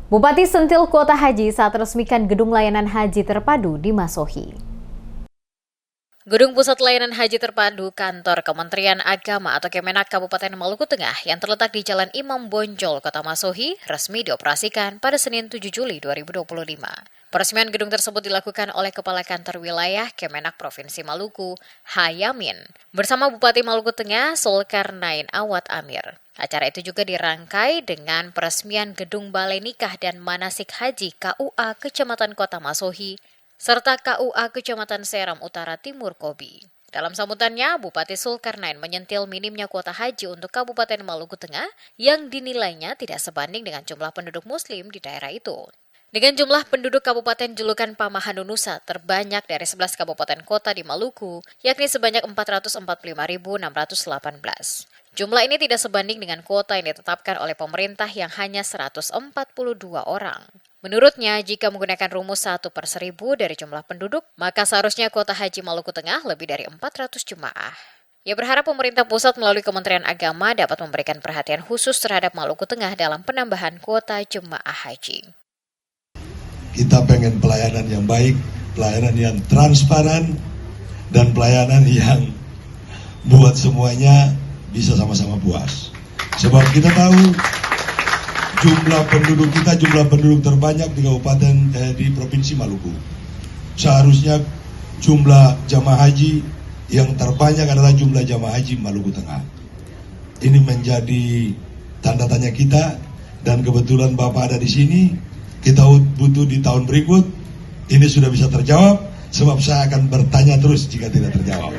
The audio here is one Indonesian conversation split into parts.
Bupati sentil kuota haji saat resmikan gedung layanan haji terpadu di Masohi. Gedung Pusat Layanan Haji Terpadu Kantor Kementerian Agama atau Kemenak Kabupaten Maluku Tengah yang terletak di Jalan Imam Bonjol, Kota Masohi, resmi dioperasikan pada Senin 7 Juli 2025. Peresmian gedung tersebut dilakukan oleh Kepala Kantor Wilayah Kemenak Provinsi Maluku, Hayamin, bersama Bupati Maluku Tengah, Zulkarnain Awad Amir. Acara itu juga dirangkai dengan peresmian Gedung Balai Nikah dan Manasik Haji KUA Kecamatan Kota Masohi, serta KUA Kecamatan Seram Utara Timur Kobi. Dalam sambutannya, Bupati Zulkarnain menyentil minimnya kuota haji untuk Kabupaten Maluku Tengah yang dinilainya tidak sebanding dengan jumlah penduduk Muslim di daerah itu. Dengan jumlah penduduk Kabupaten julukan Pamahan Nusa terbanyak dari 11 kabupaten kota di Maluku, yakni sebanyak 445.618. Jumlah ini tidak sebanding dengan kuota yang ditetapkan oleh pemerintah yang hanya 142 orang. Menurutnya, jika menggunakan rumus 1/1000 dari jumlah penduduk, maka seharusnya kuota haji Maluku Tengah lebih dari 400 jemaah. Ia berharap pemerintah pusat melalui Kementerian Agama dapat memberikan perhatian khusus terhadap Maluku Tengah dalam penambahan kuota jemaah haji. Kita pengen pelayanan yang baik, pelayanan yang transparan, dan pelayanan yang buat semuanya bisa sama-sama puas. Sebab kita tahu jumlah penduduk terbanyak di di Provinsi Maluku. Seharusnya jumlah jamaah haji yang terbanyak adalah jumlah jamaah haji Maluku Tengah. Ini menjadi tanda tanya kita, dan kebetulan Bapak ada di sini. Kita butuh di tahun berikut ini sudah bisa terjawab, sebab saya akan bertanya terus jika tidak terjawab.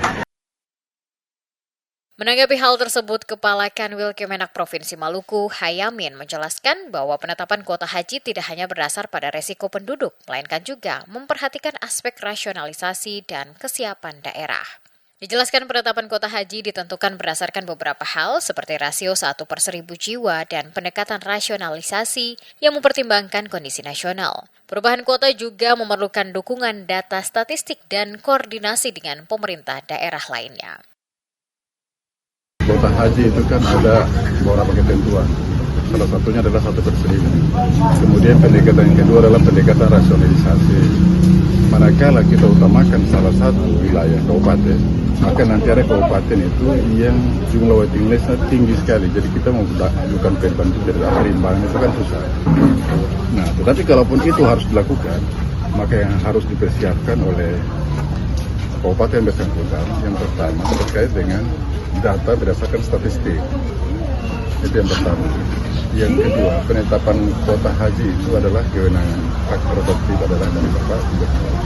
Menanggapi hal tersebut, Kepala Kanwil Kemenak Provinsi Maluku, Hayamin, menjelaskan bahwa penetapan kuota haji tidak hanya berdasar pada resiko penduduk, melainkan juga memperhatikan aspek rasionalisasi dan kesiapan daerah. Dijelaskan penetapan kuota haji ditentukan berdasarkan beberapa hal seperti rasio 1/1000 jiwa dan pendekatan rasionalisasi yang mempertimbangkan kondisi nasional. Perubahan kuota juga memerlukan dukungan data statistik dan koordinasi dengan pemerintah daerah lainnya. Kuota haji itu kan ada beberapa ketentuan. Salah satunya adalah 1/1000. Kemudian pendekatan yang kedua adalah pendekatan rasionalisasi. Manakala kita utamakan salah satu wilayah kabupaten, maka nanti ada kabupaten itu yang jumlah waiting listnya tinggi sekali. Jadi kita mau mengajukan perimbangan itu kan susah. Nah, tetapi kalaupun itu harus dilakukan, maka yang harus dipersiapkan oleh kabupaten bersangkutan yang pertama terkait dengan data berdasarkan statistik. Itu yang pertama. Yang kedua, penetapan kuota haji itu adalah kewenangan hak prerogatif adalah dari Bapak Gubernur.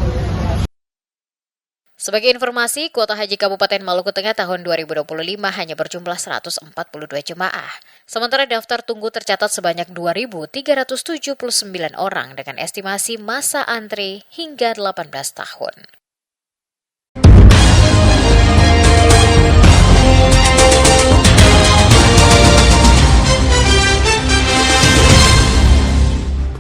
Sebagai informasi, kuota haji Kabupaten Maluku Tengah tahun 2025 hanya berjumlah 142 jemaah. Sementara daftar tunggu tercatat sebanyak 2.379 orang dengan estimasi masa antri hingga 18 tahun.